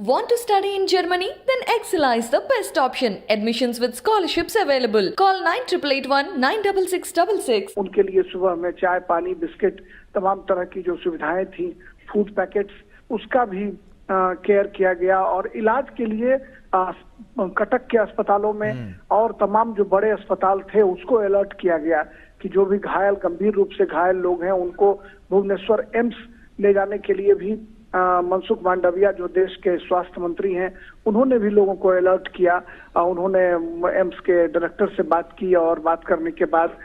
Want to study in Germany? Then Excella is the best option. Admissions with scholarships available. Call 9881 96666. उनके लिए सुबह में चाय, पानी, बिस्किट, तमाम तरह की जो सुविधाएं थी, फूड पैकेट्स, उसका भी केयर किया गया। और इलाज के लिए कटक के अस्पतालों में और तमाम जो बड़े अस्पताल थे उसको अलर्ट किया गया कि जो भी घायल, गंभीर रूप से घायल लोग हैं उनको भुवनेश्वर एम्स ले जाने के लिए भी मनसुख मांडविया जो देश के स्वास्थ्य मंत्री हैं उन्होंने भी लोगों को अलर्ट किया। उन्होंने एम्स के डायरेक्टर से बात की और बात करने के बाद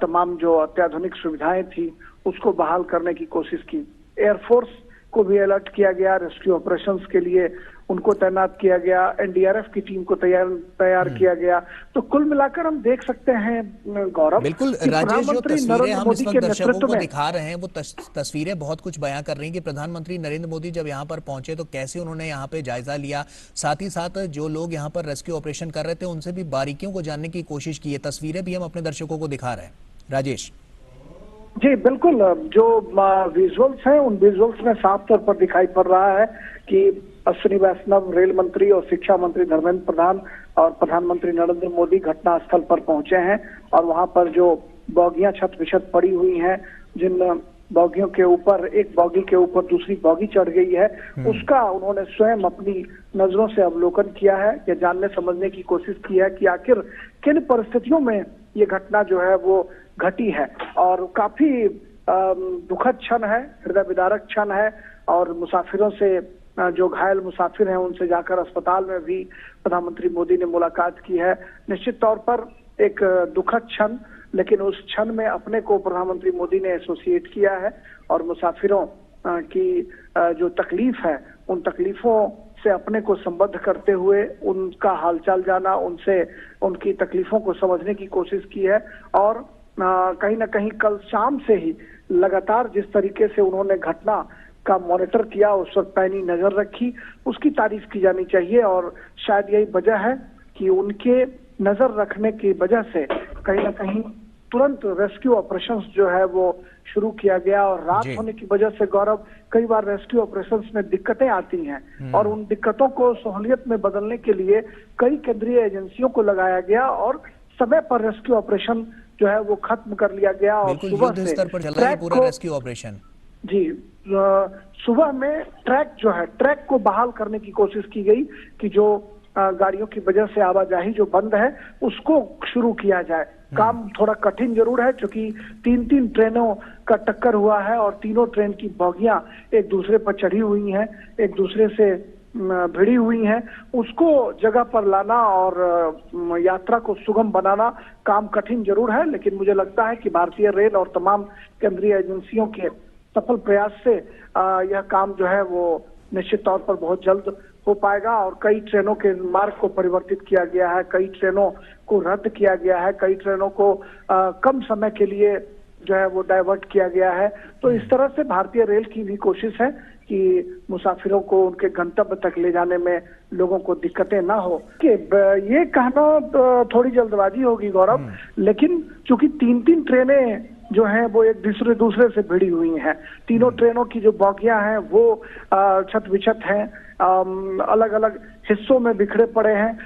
तमाम जो अत्याधुनिक सुविधाएं थी उसको बहाल करने की कोशिश की। एयरफोर्स को भी अलर्ट किया गया, रेस्क्यू ऑपरेशंस के लिए उनको तैनात किया गया, एनडीआरएफ की टीम को तैयार किया गया। तो कुल मिलाकर हम देख सकते हैं गौरव, बिल्कुल राजेश, जो तस्वीरें हम इस वक्त दर्शकों को दिखा रहे हैं वो तस्वीरें बहुत कुछ बयां कर रही हैं कि प्रधानमंत्री नरेंद्र मोदी जब यहां पर पहुंचे तो कैसे उन्होंने यहां पे जायजा लिया, साथ ही साथ जो लोग यहां पर रेस्क्यू ऑपरेशन कर रहे थे उनसे भी बारीकियों को जानने की कोशिश की है। तस्वीरें भी हम अपने दर्शकों को दिखा रहे हैं। राजेश जी बिल्कुल, जो विजुअल्स हैं उन विजुअल्स में साफ तौर पर दिखाई पड़ रहा है कि अश्विनी वैष्णव, रेल मंत्री और शिक्षा मंत्री धर्मेंद्र प्रधान और प्रधानमंत्री नरेंद्र मोदी घटनास्थल पर पहुंचे हैं। और वहां पर जो बॉगियां छत विछत पड़ी हुई हैं, जिन बॉगियों के ऊपर, एक बॉगी के ऊपर दूसरी बॉगी चढ़ गई है, उसका उन्होंने स्वयं अपनी नजरों से अवलोकन किया है। या जानने समझने की कोशिश की है कि आखिर किन परिस्थितियों में ये घटना जो है वो घटी है। और काफी दुखद क्षण है, हृदय विदारक क्षण है। और मुसाफिरों से, जो घायल मुसाफिर हैं उनसे जाकर अस्पताल में भी प्रधानमंत्री मोदी ने मुलाकात की है। निश्चित तौर पर एक दुखद क्षण, लेकिन उस क्षण में अपने को प्रधानमंत्री मोदी ने एसोसिएट किया है और मुसाफिरों की जो तकलीफ है उन तकलीफों से अपने को संबद्ध करते हुए उनका हालचाल जाना, उनसे उनकी तकलीफों को समझने की कोशिश की है। और कहीं ना कहीं कल शाम से ही लगातार जिस तरीके से उन्होंने घटना का मॉनिटर किया, उस पर पैनी नजर रखी, उसकी तारीफ की जानी चाहिए। और शायद यही वजह है कि उनके नजर रखने की वजह से कहीं ना कहीं तुरंत रेस्क्यू ऑपरेशंस जो है वो शुरू किया गया। और रात होने की वजह से गौरव, कई बार रेस्क्यू ऑपरेशंस में दिक्कतें आती हैं और उन दिक्कतों को सहूलियत में बदलने के लिए कई केंद्रीय एजेंसियों को लगाया गया और समय पर रेस्क्यू ऑपरेशन जो है वो खत्म कर लिया गया। और सुबह से स्तर पर चल रहा है पूरा रेस्क्यू ऑपरेशन। जी, सुबह में ट्रैक को बहाल करने की कोशिश की गई कि जो गाड़ियों की वजह से आवाजाही जो बंद है उसको शुरू किया जाए। काम थोड़ा कठिन जरूर है क्योंकि 3-3 ट्रेनों का टक्कर हुआ है और तीनों ट्रेन की बोगियां एक दूसरे पर चढ़ी हुई हैं, एक दूसरे से भिड़ी हुई हैं। उसको जगह पर लाना और यात्रा को सुगम बनाना काम कठिन जरूर है, लेकिन मुझे लगता है कि भारतीय रेल और तमाम केंद्रीय एजेंसियों के सफल प्रयास से यह काम जो है वो निश्चित तौर पर बहुत जल्द हो पाएगा। और कई ट्रेनों के मार्ग को परिवर्तित किया गया है, कई ट्रेनों को रद्द किया गया है, कई ट्रेनों को कम समय के लिए जो है वो डाइवर्ट किया गया है। तो इस तरह से भारतीय रेल की भी कोशिश है कि मुसाफिरों को उनके गंतव्य तक ले जाने में लोगों को दिक्कतें ना हो। कि ये कहना थोड़ी जल्दबाजी होगी गौरव, लेकिन चूंकि 3-3 ट्रेनें जो हैं वो एक दूसरे से भिड़ी हुई हैं, तीनों ट्रेनों की जो बोगियां हैं वो छत विछत हैं, अलग अलग हिस्सों में बिखरे पड़े हैं,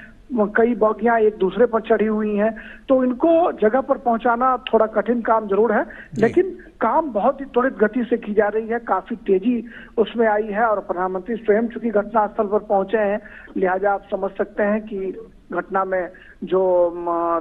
कई बोगियां एक दूसरे पर चढ़ी हुई हैं। तो इनको जगह पर पहुंचाना थोड़ा कठिन काम जरूर है, लेकिन काम बहुत ही त्वरित गति से की जा रही है, काफी तेजी उसमें आई है। और प्रधानमंत्री स्वयं चूंकि घटनास्थल पर पहुंचे हैं, लिहाजा आप समझ सकते हैं कि घटना में जो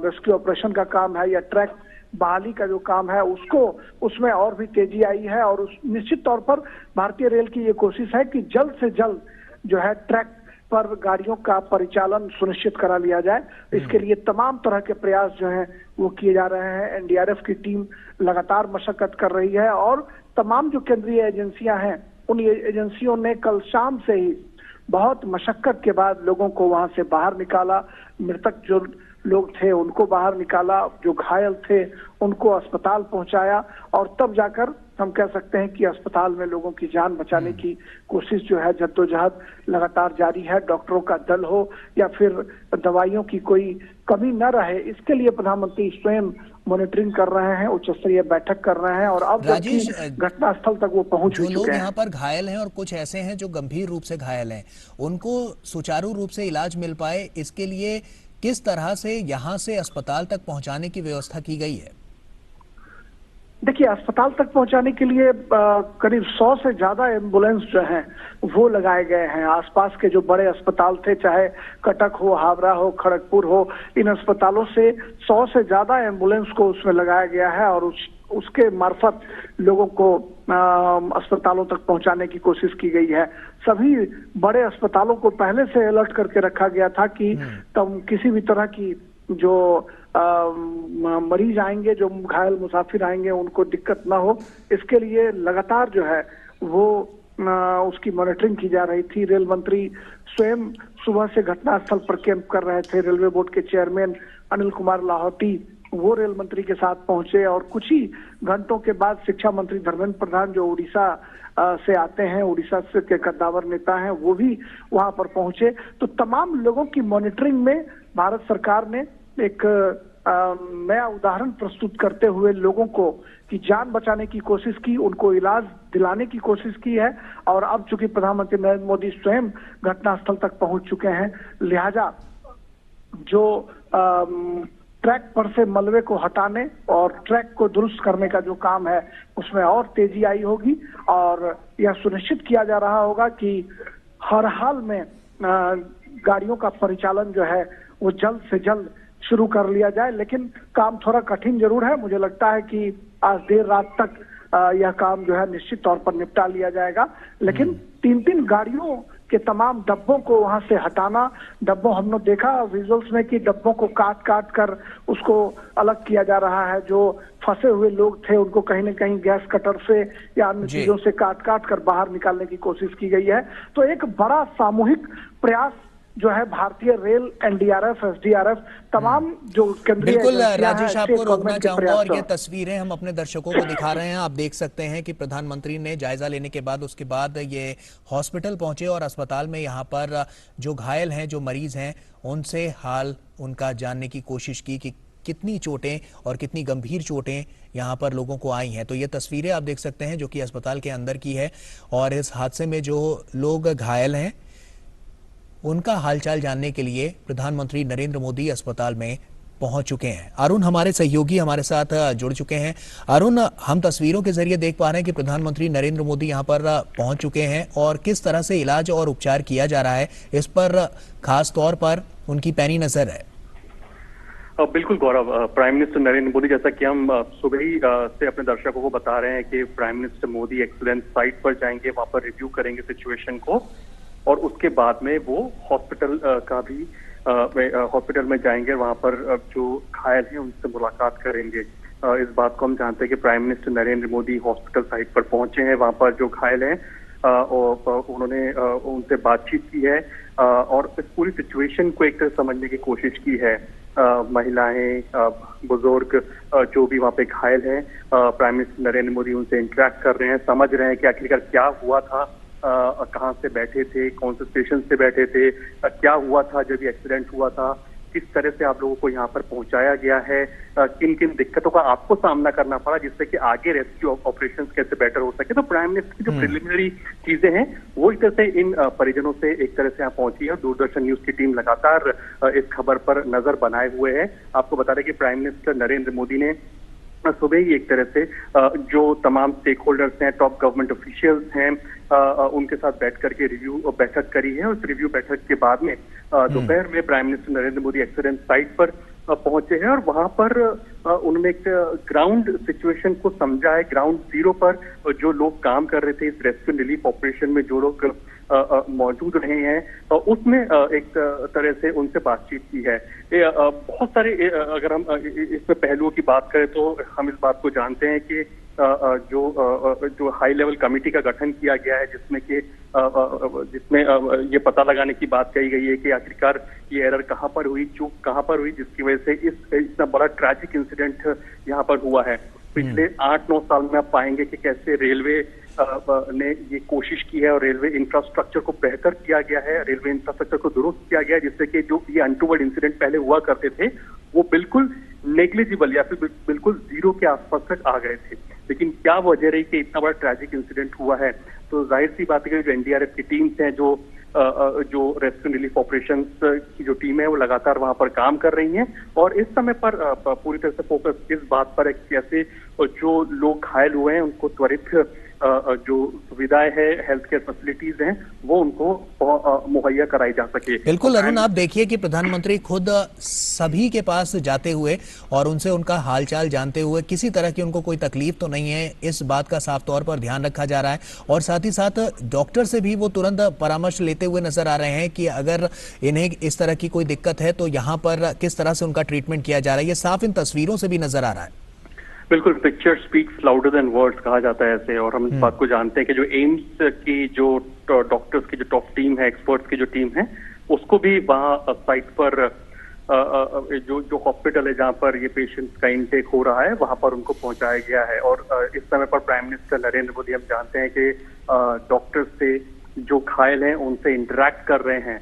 रेस्क्यू ऑपरेशन का काम है या ट्रैक बहाली का जो काम है उसमें और भी तेजी आई है। और निश्चित तौर पर भारतीय रेल की ये कोशिश है कि जल्द से जल्द जो है ट्रैक पर गाड़ियों का परिचालन सुनिश्चित करा लिया जाए। इसके लिए तमाम तरह के प्रयास जो हैं वो किए जा रहे हैं। एनडीआरएफ की टीम लगातार मशक्कत कर रही है और तमाम जो केंद्रीय एजेंसियां हैं उन एजेंसियों ने कल शाम से ही बहुत मशक्कत के बाद लोगों को वहां से बाहर निकाला। मृतक जो लोग थे उनको बाहर निकाला, जो घायल थे उनको अस्पताल पहुंचाया और तब जाकर हम कह सकते हैं कि अस्पताल में लोगों की जान बचाने की कोशिश जो है, जद्दोजहद लगातार जारी है। डॉक्टरों का दल हो या फिर दवाइयों की कोई कमी न रहे, इसके लिए प्रधानमंत्री स्वयं मॉनिटरिंग कर रहे हैं, उच्च स्तरीय बैठक कर रहे हैं और अब राजेश, घटनास्थल तक वो पहुंच जो चुके लोग हैं। यहाँ पर घायल हैं और कुछ ऐसे हैं जो गंभीर रूप से घायल हैं, उनको सुचारू रूप से इलाज मिल पाए, इसके लिए किस तरह से यहाँ से अस्पताल तक पहुंचाने की व्यवस्था की गई है? देखिए, अस्पताल तक पहुंचाने के लिए करीब 100 से ज्यादा एम्बुलेंस जो हैं वो लगाए गए हैं। आसपास के जो बड़े अस्पताल थे, चाहे कटक हो, हावड़ा हो, खड़गपुर हो, इन अस्पतालों से 100 से ज्यादा एम्बुलेंस को उसमें लगाया गया है और उसके मार्फत लोगों को अस्पतालों तक पहुंचाने की कोशिश की गई है। सभी बड़े अस्पतालों को पहले से अलर्ट करके रखा गया था कि तब किसी भी तरह की जो मरीज आएंगे, जो घायल मुसाफिर आएंगे, उनको दिक्कत ना हो, इसके लिए लगातार जो है वो उसकी मॉनिटरिंग की जा रही थी। रेल मंत्री स्वयं सुबह से घटनास्थल पर कैंप कर रहे थे। रेलवे बोर्ड के चेयरमैन अनिल कुमार लाहौटी वो रेल मंत्री के साथ पहुंचे और कुछ ही घंटों के बाद शिक्षा मंत्री धर्मेंद्र प्रधान, जो उड़ीसा से आते हैं, उड़ीसा से के कद्दावर नेता हैं, वो भी वहां पर पहुंचे। तो तमाम लोगों की मॉनिटरिंग में भारत सरकार ने एक नया उदाहरण प्रस्तुत करते हुए लोगों को की जान बचाने की कोशिश की, उनको इलाज दिलाने की कोशिश की है। और अब चूंकि प्रधानमंत्री नरेंद्र मोदी स्वयं घटनास्थल तक पहुंच चुके हैं, लिहाजा जो ट्रैक पर से मलबे को हटाने और ट्रैक को दुरुस्त करने का जो काम है उसमें और तेजी आई होगी और यह सुनिश्चित किया जा रहा होगा कि हर हाल में गाड़ियों का परिचालन जो है वो जल्द से जल्द शुरू कर लिया जाए। लेकिन काम थोड़ा कठिन जरूर है। मुझे लगता है कि आज देर रात तक यह काम जो है निश्चित तौर पर निपटा लिया जाएगा। लेकिन 3-3 गाड़ियों के तमाम डब्बों को वहां से हटाना, डब्बों हमने देखा विजुअल्स में कि डब्बों को काट काट कर उसको अलग किया जा रहा है। जो फंसे हुए लोग थे उनको कहीं न कहीं गैस कटर से या अन्य चीजों से काट काट कर बाहर निकालने की कोशिश की गई है। तो एक बड़ा सामूहिक प्रयास जो है भारतीय रेल, एनडीआरएफ, एसडीआरएफ, तमाम जो केंद्रीय बिल्कुल राजेश, आपको रोकना चाहूंगा और ये प्रयास तस्वीरें हम अपने दर्शकों को दिखा रहे हैं। आप देख सकते हैं कि प्रधानमंत्री ने जायजा लेने के बाद उसके बाद ये हॉस्पिटल पहुंचे और अस्पताल में यहाँ पर जो घायल हैं, जो मरीज हैं, उनसे हाल उनका जानने की कोशिश की कि कितनी चोटें और कितनी गंभीर चोटें यहाँ पर लोगों को आई हैं। तो ये तस्वीरें आप देख सकते हैं जो कि अस्पताल के अंदर की है और इस हादसे में जो लोग घायल हैं उनका हालचाल जानने के लिए प्रधानमंत्री नरेंद्र मोदी अस्पताल में पहुंच चुके हैं। अरुण हमारे सहयोगी हमारे साथ जुड़ चुके हैं। अरुण, हम तस्वीरों के जरिए देख पा रहे हैं कि प्रधानमंत्री नरेंद्र मोदी यहां पर पहुंच चुके हैं और किस तरह से इलाज और उपचार किया जा रहा है, इस पर खास तौर पर उनकी पैनी नजर है। बिल्कुल गौरव, प्राइम मिनिस्टर नरेंद्र मोदी, जैसा कि हम सुबह ही से अपने दर्शकों को बता रहे हैं कि prime minister Modi accident site पर जाएंगे, वहां पर रिव्यू करेंगे सिचुएशन को और उसके बाद में वो हॉस्पिटल का भी हॉस्पिटल में जाएंगे, वहां पर जो घायल हैं उनसे मुलाकात करेंगे। इस बात को हम जानते हैं कि prime minister Narendra Modi hospital site पर पहुंचे हैं, वहां पर जो घायल हैं और उन्होंने उनसे बातचीत की है और इस पूरी सिचुएशन को एक तरह समझने की कोशिश की है। महिलाएं, बुजुर्ग जो भी वहां पे घायल हैं, प्राइम मिनिस्टर नरेंद्र मोदी उनसे इंटरेक्ट कर रहे हैं, समझ रहे हैं कि आखिरकार क्या हुआ था, कहाँ से बैठे थे, कौन से स्टेशन से बैठे थे, क्या हुआ था जब ये एक्सीडेंट हुआ था, किस तरह से आप लोगों को यहाँ पर पहुंचाया गया है, किन किन दिक्कतों का आपको सामना करना पड़ा जिससे कि आगे रेस्क्यू ऑपरेशंस कैसे बेटर हो सके। तो प्राइम मिनिस्टर की जो प्रिलिमिनरी चीजें हैं वो एक तरह से इन परिजनों से एक तरह से यहाँ पहुंची है। दूरदर्शन न्यूज की टीम लगातार इस खबर पर नजर बनाए हुए है। आपको बता दें कि प्राइम मिनिस्टर नरेंद्र मोदी ने सुबह ही एक तरह से जो तमाम स्टेक होल्डर्स हैं, टॉप गवर्नमेंट ऑफिशियल्स हैं, उनके साथ बैठ करके रिव्यू बैठक करी है। उस रिव्यू बैठक के बाद में दोपहर में prime minister Narendra Modi accident site पर पहुंचे हैं और वहां पर उन्होंने एक ग्राउंड सिचुएशन को समझा है। ग्राउंड जीरो पर जो लोग काम कर रहे थे इस रेस्क्यू रिलीफ ऑपरेशन में, जो लोग मौजूद रहे हैं, उसमें एक तरह से उनसे बातचीत की है। बहुत सारे अगर हम इसमें पहलुओं की बात करें तो हम इस बात को जानते हैं कि जो हाई लेवल कमेटी का गठन किया गया है जिसमें ये पता लगाने की बात कही गई है कि आखिरकार ये एरर कहाँ पर हुई, चूक कहाँ पर हुई, जिसकी वजह से इतना बड़ा ट्रैजिक इंसिडेंट यहाँ पर हुआ है। पिछले 8-9 साल में आप पाएंगे कि कैसे रेलवे ने ये कोशिश की है और रेलवे इंफ्रास्ट्रक्चर को बेहतर किया गया है, रेलवे इंफ्रास्ट्रक्चर को दुरुस्त किया गया है, जिससे कि जो ये अनटूवर्ड इंसिडेंट पहले हुआ करते थे वो बिल्कुल नेग्लिजिबल या फिर बिल्कुल जीरो के आसपास तक आ गए थे। लेकिन क्या वजह रही कि इतना बड़ा ट्रैजिक इंसिडेंट हुआ है? तो जाहिर सी बात है कि जो एनडीआरएफ की टीम्स हैं, जो रेस्क्यू रिलीफ ऑपरेशंस की जो टीम है वो लगातार वहां पर काम कर रही हैं और इस समय पर पूरी तरह से फोकस इस बात पर है कि कैसे जो लोग घायल हुए हैं उनको त्वरित जो सुविधाएं है, हेल्थ केयर फैसिलिटीज हैं, वो उनको मुहैया कराई जा सके। बिल्कुल अरुण, आप देखिए कि प्रधानमंत्री खुद सभी के पास जाते हुए और उनसे उनका हालचाल जानते हुए किसी तरह की उनको कोई तकलीफ तो नहीं है, इस बात का साफ तौर पर ध्यान रखा जा रहा है और साथ ही साथ डॉक्टर से भी वो तुरंत परामर्श लेते हुए नजर आ रहे हैं कि अगर इन्हें इस तरह की कोई दिक्कत है तो यहाँ पर किस तरह से उनका ट्रीटमेंट किया जा रहा है। ये साफ इन तस्वीरों से भी नजर आ रहा है। बिल्कुल, picture speaks louder than words कहा जाता है ऐसे, और हम इस बात को जानते हैं कि जो एम्स की जो डॉक्टर्स की जो टॉप टीम है, एक्सपर्ट्स की जो टीम है, उसको भी वहाँ साइट पर जो हॉस्पिटल है जहाँ पर ये पेशेंट्स का इनटेक हो रहा है वहाँ पर उनको पहुंचाया गया है। और इस समय पर प्राइम मिनिस्टर नरेंद्र मोदी, हम जानते हैं कि डॉक्टर्स से जो घायल हैं उनसे इंटरेक्ट कर रहे हैं।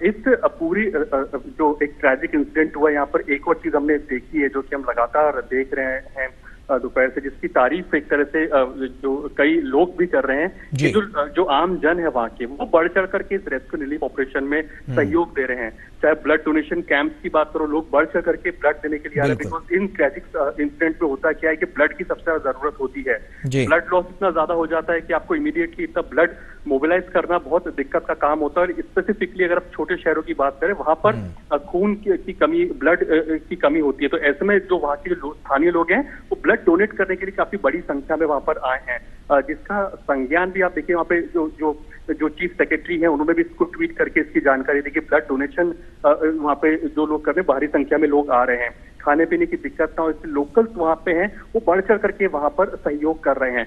इस पूरी जो एक ट्रैजिक इंसिडेंट हुआ, यहाँ पर एक और चीज हमने देखी है जो कि हम लगातार देख रहे हैं दोपहर से, जिसकी तारीफ एक तरह से जो कई लोग भी कर रहे हैं कि जो आम जन है वहाँ के, वो बढ़ चढ़ करके इस रेस्क्यू रिलीफ ऑपरेशन में सहयोग दे रहे हैं। चाहे ब्लड डोनेशन कैंप की बात करो, लोग बढ़ चढ़ करके ब्लड देने के लिए आ रहे हैं। बिकॉज इन ट्रैजिक इंसिडेंट में होता क्या है कि ब्लड की सबसे ज्यादा जरूरत होती है। ब्लड लॉस इतना ज्यादा हो जाता है कि आपको इमीडिएटली इतना ब्लड मोबिलाइज करना बहुत दिक्कत का काम होता है। और स्पेसिफिकली अगर आप छोटे शहरों की बात करें, वहां पर खून की कमी, ब्लड की कमी होती है। तो ऐसे में जो वहाँ के जो स्थानीय लोग हैं वो ब्लड डोनेट करने के लिए काफी बड़ी संख्या में वहां पर आए हैं, जिसका संज्ञान भी आप देखिए वहाँ पे जो चीफ सेक्रेटरी हैं उन्होंने भी इसको ट्वीट करके इसकी जानकारी दी कि ब्लड डोनेशन वहाँ पे जो लोग कर रहे हैं, भारी संख्या में लोग आ रहे हैं, खाने पीने की दिक्कत ना हो, इसलिए लोकल्स वहाँ पे हैं वो बढ़ चढ़ करके वहाँ पर सहयोग कर रहे हैं।